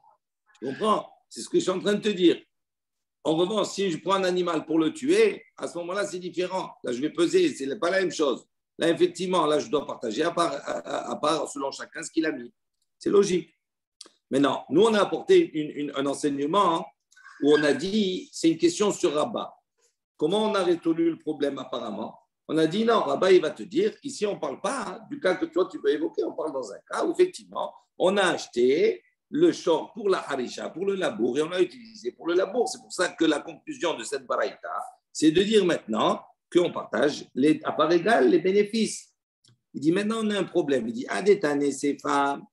Tu comprends? C'est ce que je suis en train de te dire. En revanche, si je prends un animal pour le tuer, à ce moment-là, c'est différent. Là, je vais peser, ce n'est pas la même chose. Là, effectivement, là, je dois partager à part selon chacun ce qu'il a mis. C'est logique. Maintenant, nous, on a apporté un enseignement où on a dit, c'est une question sur Rabat. Comment on a résolu le problème apparemment? On a dit, non, Rabat, il va te dire, ici, on ne parle pas du cas que toi, tu peux évoquer, on parle dans un cas où, effectivement, on a acheté le champ pour la harisha, pour le labour, et on l'a utilisé pour le labour. C'est pour ça que la conclusion de cette baraïta, c'est de dire maintenant qu'on partage à part égale les bénéfices. Il dit maintenant on a un problème. Il dit Adetane ces femmes.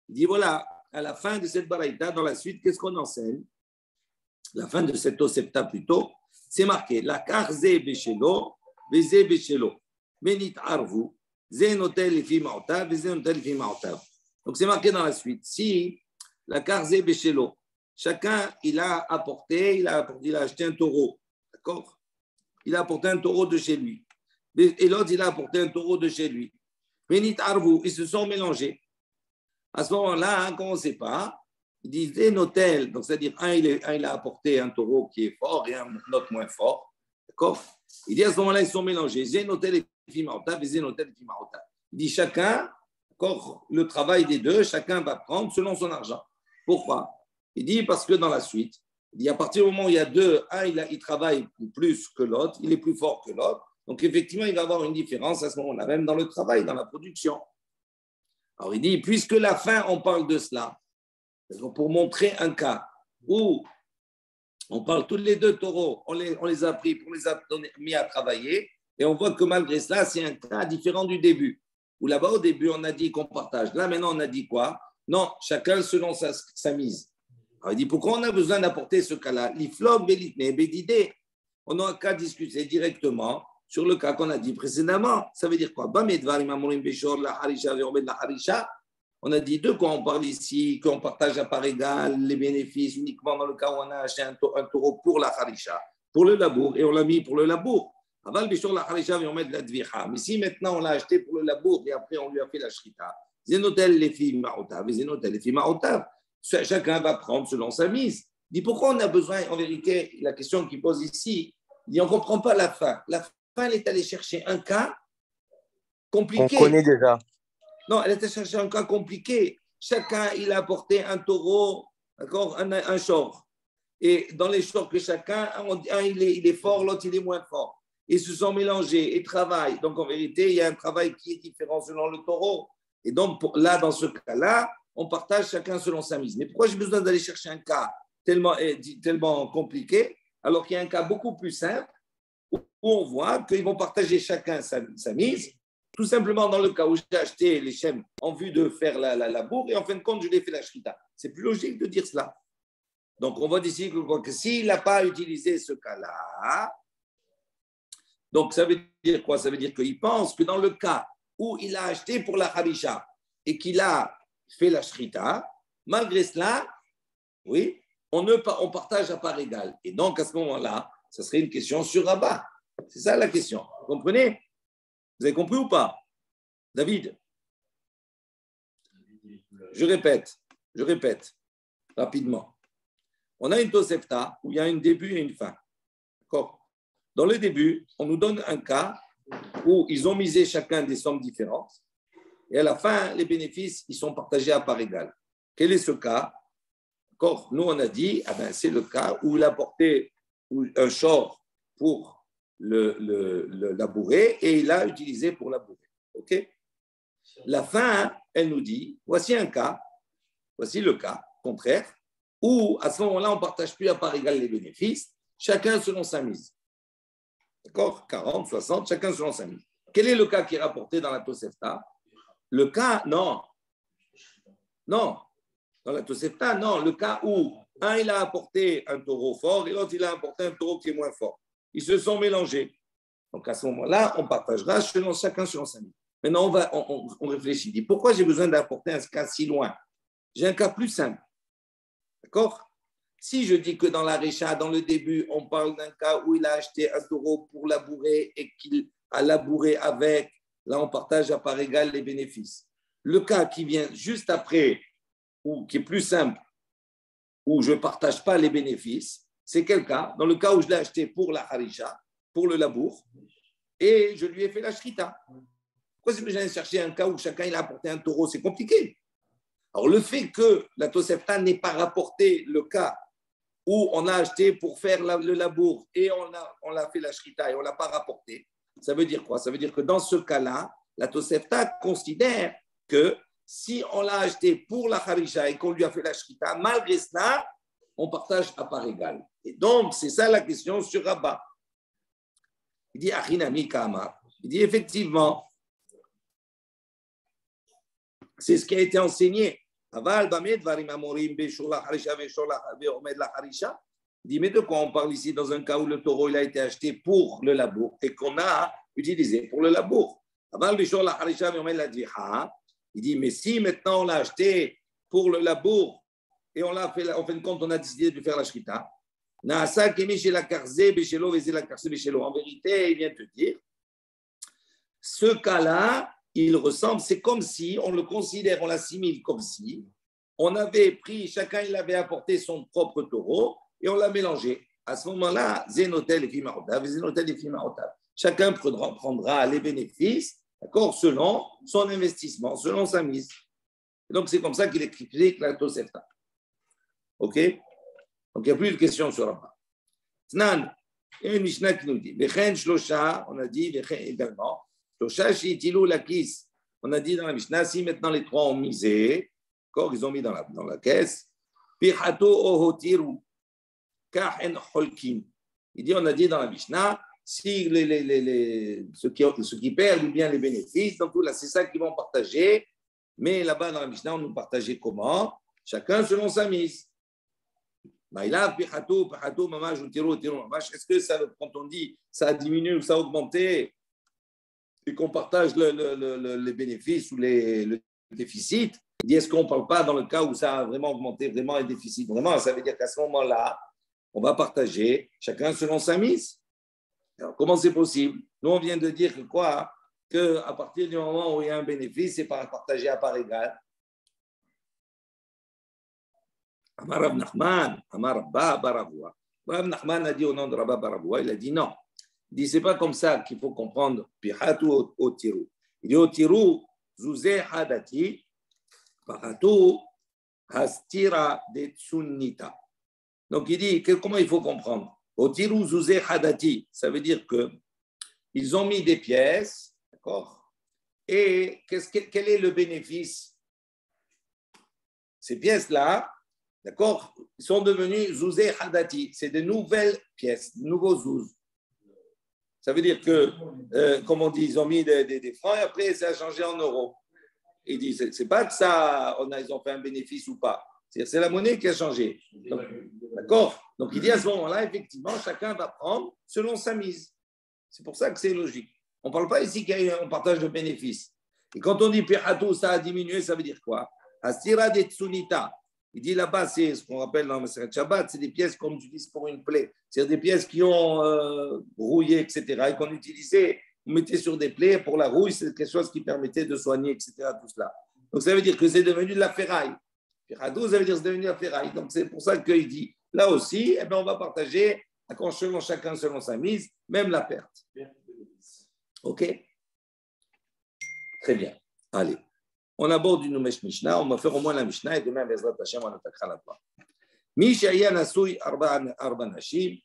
Il dit voilà, à la fin de cette baraïta, dans la suite, qu'est-ce qu'on enseigne? La fin de cette Tosefta plutôt, c'est marqué la karze beshelo, veze beshelo, menit arvu, ze notel lefi ma'otav, veze notel lefi ma'otav. Donc c'est marqué dans la suite. Si la karze beshelo, chacun il a acheté un taureau, d'accord? Il a apporté un taureau de chez lui. Et l'autre, il a apporté un taureau de chez lui. Menit arvu, ils se sont mélangés. À ce moment-là, quand on ne sait pas, il dit Zénotel, donc c'est-à-dire un il a apporté un taureau qui est fort et un autre moins fort. D'accord? Il dit à ce moment-là, ils sont mélangés. Zénotel et Fimaotav et Zénotel et Fimaotav. Il dit chacun, d'accord, le travail des deux, chacun va prendre selon son argent. Pourquoi? Il dit parce que dans la suite, il dit à partir du moment où il y a deux, il travaille plus que l'autre, il est plus fort que l'autre. Donc effectivement, il va y avoir une différence à ce moment-là, même dans le travail, dans la production. Alors il dit, puisque la fin, on parle de cela, pour montrer un cas où on parle tous les deux taureaux, on les a pris, on les a mis à travailler, et on voit que malgré cela, c'est un cas différent du début. Où là-bas, au début, on a dit qu'on partage. Là, maintenant, on a dit quoi? Non, chacun selon sa mise. Alors il dit, pourquoi on a besoin d'apporter ce cas-là? L'iflog, belitne, bédidé. On n'a qu'à discuter directement sur le cas qu'on a dit précédemment. Ça veut dire quoi? On a dit de quoi on parle ici, qu'on partage à part égale les bénéfices uniquement dans le cas où on a acheté un taureau pour la harisha, pour le labour, et on l'a mis pour le labour. Mais si maintenant on l'a acheté pour le labour et après on lui a fait la shrita, chacun va prendre selon sa mise. Il dit pourquoi on a besoin, en vérité, la question qu'il pose ici, il dit on ne comprend pas la fin. La fin, elle est allée chercher un cas compliqué. On connaît déjà. Non, elle était chercher un cas compliqué. Chacun, il a apporté un taureau, d'accord, un short. Et dans les shorts que chacun, un il est fort, l'autre il est moins fort. Ils se sont mélangés et travaillent. Donc en vérité, il y a un travail qui est différent selon le taureau. Et donc, là, dans ce cas-là, on partage chacun selon sa mise. Mais pourquoi j'ai besoin d'aller chercher un cas tellement compliqué, alors qu'il y a un cas beaucoup plus simple où on voit qu'ils vont partager chacun sa mise, tout simplement dans le cas où j'ai acheté les chèmes en vue de faire la labour et en fin de compte, je l'ai fait la shrita. C'est plus logique de dire cela. Donc, on voit d'ici que s'il n'a pas utilisé ce cas-là, donc ça veut dire quoi? Ça veut dire qu'il pense que dans le cas où il a acheté pour la harisha et qu'il a fait la shrita, malgré cela, oui, on partage à part égale. Et donc, à ce moment-là, ça serait une question sur Rabat. C'est ça la question. Vous comprenez? Vous avez compris ou pas? David? Je répète rapidement. On a une Tosefta où il y a un début et une fin. D'accord? Dans le début, on nous donne un cas où ils ont misé chacun des sommes différentes et à la fin, les bénéfices, ils sont partagés à part égale. Quel est ce cas? D'accord? Nous, on a dit, c'est le cas où il a porté un short pour le labourer et il l'a utilisé pour labourer. OK? La fin, elle nous dit, voici un cas, voici le cas contraire, où à ce moment-là, on ne partage plus à part égale les bénéfices, chacun selon sa mise. D'accord? 40, 60, chacun selon sa mise. Quel est le cas qui est rapporté dans la Tosefta? Le cas, non. Dans la Tosefta, non. Le cas où un, il a apporté un taureau fort et l'autre, il a apporté un taureau qui est moins fort. Ils se sont mélangés. Donc, à ce moment-là, on partagera chacun selon sa mise. Maintenant, on réfléchit. Dit, pourquoi j'ai besoin d'apporter un cas si loin? J'ai un cas plus simple. D'accord? Si je dis que dans la Récha, dans le début, on parle d'un cas où il a acheté un taureau pour labourer et qu'il a labouré avec, là, on partage à part égale les bénéfices. Le cas qui vient juste après, ou qui est plus simple, où je ne partage pas les bénéfices, c'est quel cas? Dans le cas où je l'ai acheté pour la harisha, pour le labour, et je lui ai fait la shrita. Pourquoi c'est que j'allais chercher un cas où chacun il a apporté un taureau? C'est compliqué. Alors, le fait que la Tosefta n'ait pas rapporté le cas où on a acheté pour faire le labour et on a fait la shrita et on ne l'a pas rapporté, ça veut dire quoi? Ça veut dire que dans ce cas-là, la Tosefta considère que si on l'a acheté pour la harisha et qu'on lui a fait la shrita, malgré cela, on partage à part égale. Et donc, c'est ça la question sur Rabat. Il dit Achinami Kama. Il dit effectivement, c'est ce qui a été enseigné. Il dit, mais de quoi on parle ici dans un cas où le taureau il a été acheté pour le labour et qu'on a utilisé pour le labour. Il dit, mais si maintenant on l'a acheté pour le labour et on l'a fait, en fin de compte, on a décidé de faire la shrita. En vérité, il vient te dire, ce cas-là, il ressemble, c'est comme si on le considère, on l'assimile comme si on avait pris, chacun il avait apporté son propre taureau et on l'a mélangé. À ce moment-là, Zénotel et Fimarotav, chacun prendra les bénéfices, d'accord, selon son investissement, selon sa mise. Et donc c'est comme ça qu'il explique la Tosefta. Ok? Donc il n'y a plus de questions sur la part. Tnan, il y a une Mishnah qui nous dit, Vechen Shlosha, on a dit, Vechen également. On a dit dans la Mishnah, si maintenant les trois ont misé, ils ont mis dans la caisse, il dit, on a dit dans la Mishnah, si ceux qui perdent ou bien les bénéfices, donc là, c'est ça qu'ils vont partager, mais là-bas dans la Mishnah, on nous partageait comment? Chacun selon sa mise. Est-ce que ça, quand on dit ça a diminué ou ça a augmenté, et qu'on partage les bénéfices ou le déficit, il dit, est-ce qu'on ne parle pas dans le cas où ça a vraiment augmenté, vraiment un déficit? Vraiment, ça veut dire qu'à ce moment-là, on va partager chacun selon sa mise. Alors, comment c'est possible? Nous, on vient de dire que quoi? Qu'à partir du moment où il y a un bénéfice, c'est partagé à part égale. Amar Rav Nachman, Amar Rabba Baravoua. Rav Nachman a dit au nom de Rabba Baravoua, il a dit non. Il dit, c'est pas comme ça qu'il faut comprendre Pihatu au Tirou. Il dit au Tirou, Zuzé Hadati, Pahatu Hastira de Tsunnita. Donc il dit, comment il faut comprendre? Au Tirou, Zuzé Hadati, ça veut dire que ils ont mis des pièces, d'accord? Et quel est le bénéfice? Ces pièces-là, d'accord, sont devenues zouzé hadati. C'est de nouvelles pièces, de nouveaux zouz. Ça veut dire que, comme on dit, ils ont mis des francs et après, ça a changé en euros. Il dit, c'est pas que ça, ils ont fait un bénéfice ou pas. C'est la monnaie qui a changé. D'accord? Donc, il dit à ce moment-là, effectivement, chacun va prendre selon sa mise. C'est pour ça que c'est logique. On ne parle pas ici qu'on partage de bénéfices. Et quand on dit Pirhatou, ça a diminué, ça veut dire quoi? Astira de Tsunita. Il dit là-bas, c'est ce qu'on appelle dans le Maseret Shabbat, c'est des pièces qu'on utilise pour une plaie. C'est des pièces qui ont rouillé, etc. et qu'on utilisait, on mettait sur des plaies pour la rouille, c'est quelque chose qui permettait de soigner, etc. Tout cela. Donc ça veut dire que c'est devenu de la ferraille. Pirhatou, ça veut dire que c'est devenu de la ferraille. Donc c'est pour ça qu'il dit, là aussi, eh bien, on va partager, chacun selon sa mise, même la perte. OK? Très bien. Allez. On aborde une Mishnah, on va faire au moins la Mishnah et demain, Bezrat Hashem, on attaquera là-bas. Mishaya Nasui Arba Nashim.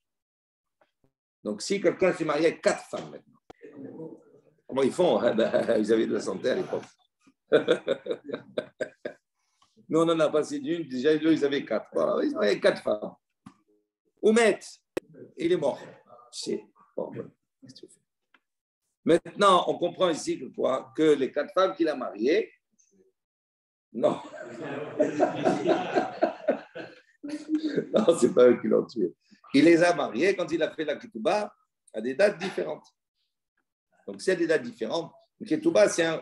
Donc, si quelqu'un s'est marié avec 4 femmes maintenant, comment ils font? Ils avaient de la santé à l'époque. Nous, on en a passé d'une, déjà, eux, ils avaient 4. Voilà, ils avaient 4 femmes. Oumet, il est mort. Bon, qu'est-ce que tu fais? Maintenant, on comprend ici que quoi? Que les 4 femmes qu'il a mariées, non. Non, ce n'est pas eux qui l'ont tué. Il les a mariés quand il a fait la ketouba à des dates différentes. Donc, c'est des dates différentes. La ketouba, c'est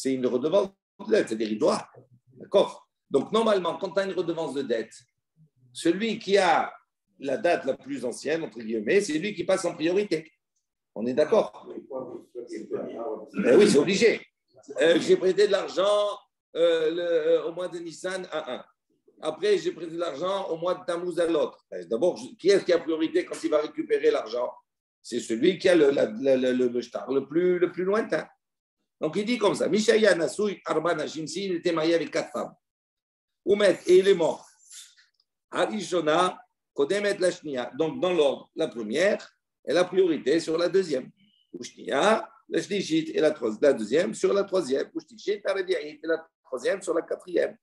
une redevance de dette, c'est-à-dire il doit. D'accord? Donc, normalement, quand tu as une redevance de dette, celui qui a la date la plus ancienne, entre guillemets, c'est lui qui passe en priorité. On est d'accord? Oui, c'est obligé. J'ai prêté de l'argent au mois de Nissan à un. Après, j'ai prêté de l'argent au mois de Tammuz à l'autre. D'abord, qui est-ce qui a priorité quand il va récupérer l'argent? C'est celui qui a le shtar le plus lointain. Donc, il dit comme ça. Mishaya Nasui Arba Nashim, il était marié avec 4 femmes. Oumet, et il est mort. Harishona, Kodemet Lashnia. Donc, dans l'ordre, la première est la priorité sur la deuxième. Ushnia, la Shlishit et la deuxième sur la troisième. Ushtichit, la Revi'it et la troisième sur la quatrième.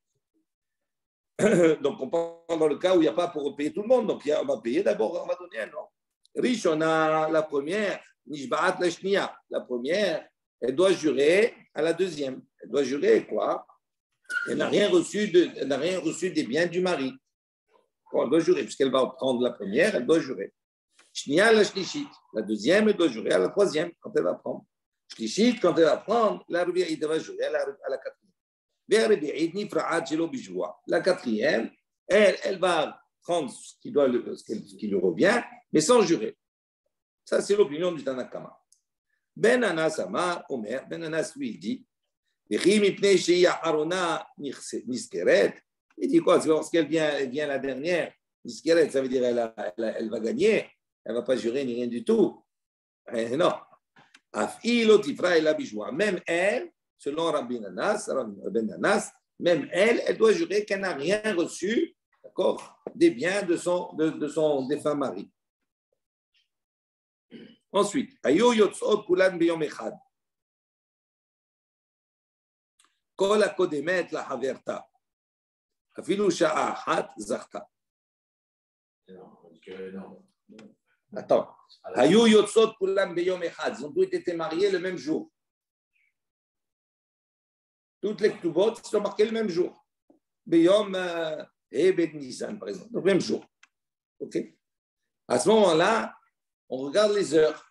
Donc, on parle dans le cas où il n'y a pas pour payer tout le monde. Donc, on va payer d'abord, on va donner un nom. Rishona, la première, Nishba'at la Shnia. La première, elle doit jurer à la deuxième. Elle doit jurer quoi? Elle n'a rien reçu des biens du mari. Elle doit jurer, puisqu'elle va prendre la première, elle doit jurer. Shnia la Shlishit. La deuxième, elle doit jurer à la troisième quand elle va prendre. Shlishit, quand elle va prendre, la Revi'it va jurer à la quatrième. La quatrième, elle va prendre ce qui lui revient, mais sans jurer. Ça, c'est l'opinion du Tanakama. Ben Anas Amar, Omer, Ben Anas lui dit, il dit quoi? C'est lorsqu'elle vient la dernière, Niskeret, ça veut dire elle va gagner, elle ne va pas jurer ni rien du tout. Non. Même elle, selon Rabbi Nanas, même elle doit jurer qu'elle n'a rien reçu, d'accord, des biens de son défunt mari. Ensuite, Ayo yotzot kulan biyom echad. Kol hakodemet la haverta. Afilu sha'a achat zachta. Attends. Ayo yotzot kulan biyom echad. Ils ont tous été mariés le même jour. Toutes les ktubot sont marquées le même jour. Beyom et Bet Nissan, par exemple, le même jour. OK? À ce moment-là, on regarde les heures.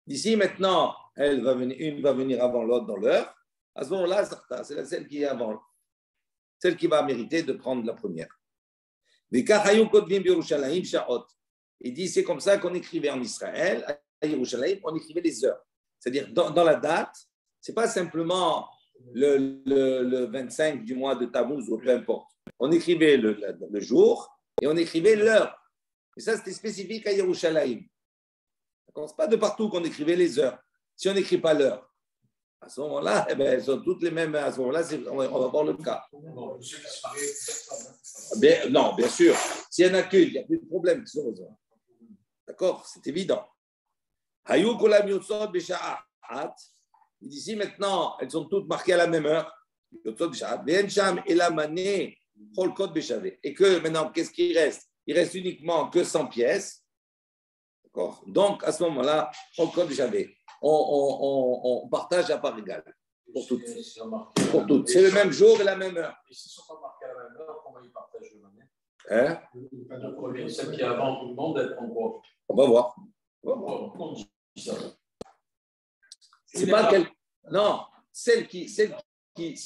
D'ici maintenant, une va venir avant l'autre dans l'heure. À ce moment-là, c'est celle qui est avant, celle qui va mériter de prendre la première. Il dit c'est comme ça qu'on écrivait en Israël. À Yerushalayim, on écrivait les heures. C'est-à-dire, dans la date, ce n'est pas simplement le 25 du mois de Tammuz ou peu importe. On écrivait le jour et on écrivait l'heure. Et ça, c'était spécifique à Yerushalayim. Ce n'est pas de partout qu'on écrivait les heures. Si on n'écrit pas l'heure, à ce moment-là, eh bien, elles sont toutes les mêmes. À ce moment-là, on va voir le cas. Non, bien sûr. S'il y en a qu'une, il n'y a plus de problème. D'accord? C'est évident. Hayou kolam yotzot b'sha'at. Il dit ici maintenant, elles sont toutes marquées à la même heure. Yotzot b'sha'at. Ve'en sham elamane cholkot b'shavé. Et que maintenant, qu'est-ce qu'il reste? Il reste uniquement que 100 pièces. D'accord? Donc, à ce moment-là, cholkot b'shavé. On partage à part égale. Pour toutes. Pour toutes. C'est le même jour et la même heure. Et s'ils ne sont pas marqués à la même heure, comment ils partagent le monnaie? Hein? Le premier, celle qui est avant tout le monde, elle prend quoi? On va voir. C'est pas quelle. Non, celle qui s'il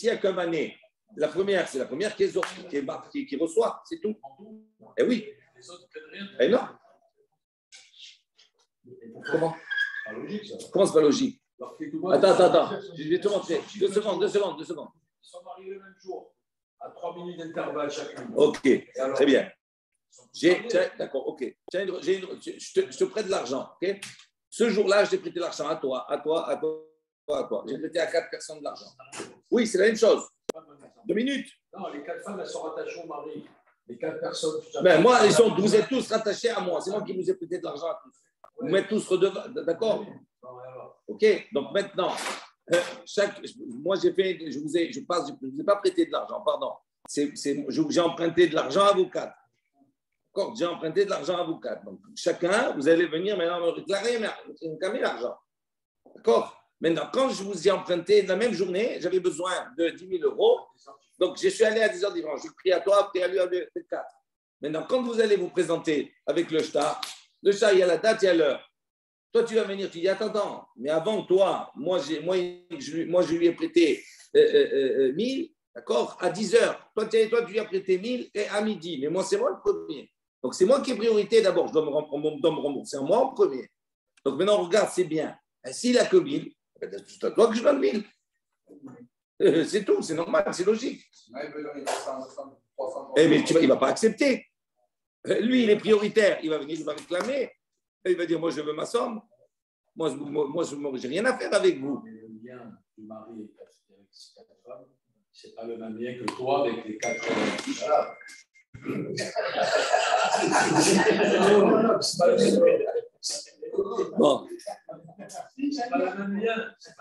y a comme année, la première, c'est la première qui reçoit, c'est tout. Eh oui. Les autres prennent rien. Eh non. Comment? Pas logique, ça. Comment c'est pas logique? Attends. Je vais te montrer. 2 secondes. Ils sont mariés le même jour, à 3 minutes d'intervalle chacune. Ok, très bien. D'accord, ok. Je te prête de l'argent, ok? Ce jour-là, je t'ai prêté l'argent à toi. J'ai prêté à 4 personnes de l'argent. Oui, c'est la même chose. 2 minutes. Non, les 4 femmes, elles sont rattachées au mari. Les 4 personnes. Ben, moi, vous êtes tous rattachés à moi. C'est moi qui vous ai prêté de l'argent à tous. Vous m'êtes tous redevables, d'accord? Ok, donc maintenant, moi j'ai fait, je vous ai pas prêté de l'argent, pardon. J'ai emprunté de l'argent à vous 4. D'accord, j'ai emprunté de l'argent à vous 4. Donc chacun, vous allez venir maintenant me réclamer l'argent. D'accord? Maintenant, quand je vous ai emprunté la même journée, j'avais besoin de 10 000 euros. Donc je suis allé à 10h dimanche. J'ai pris à toi, après à lui à 4. Maintenant, quand vous allez vous présenter avec le shtar, il y a la date, il y a l'heure. Toi, tu vas venir, tu dis, attends, mais avant toi, moi je lui ai prêté 1000, d'accord, à 10h. Toi, tu lui as prêté 1000 et à midi. Mais moi, c'est moi le premier. Donc, c'est moi qui ai priorité d'abord. Je dois me rembourser en moi en premier. Donc, maintenant, regarde, c'est bien. Et s'il n'a que 1000, c'est à toi que je donne 1000. C'est tout, c'est normal, c'est logique. Mais il ne va pas accepter. Lui, il est prioritaire. Il va venir, il va réclamer. Il va dire, moi, je veux ma somme. Moi, je n'ai rien à faire avec vous. Mais le lien du mari avec ces 4 femmes, ce n'est pas le même lien que toi avec les 4 femmes. Voilà. Bon. C'est pas le même lien. C'est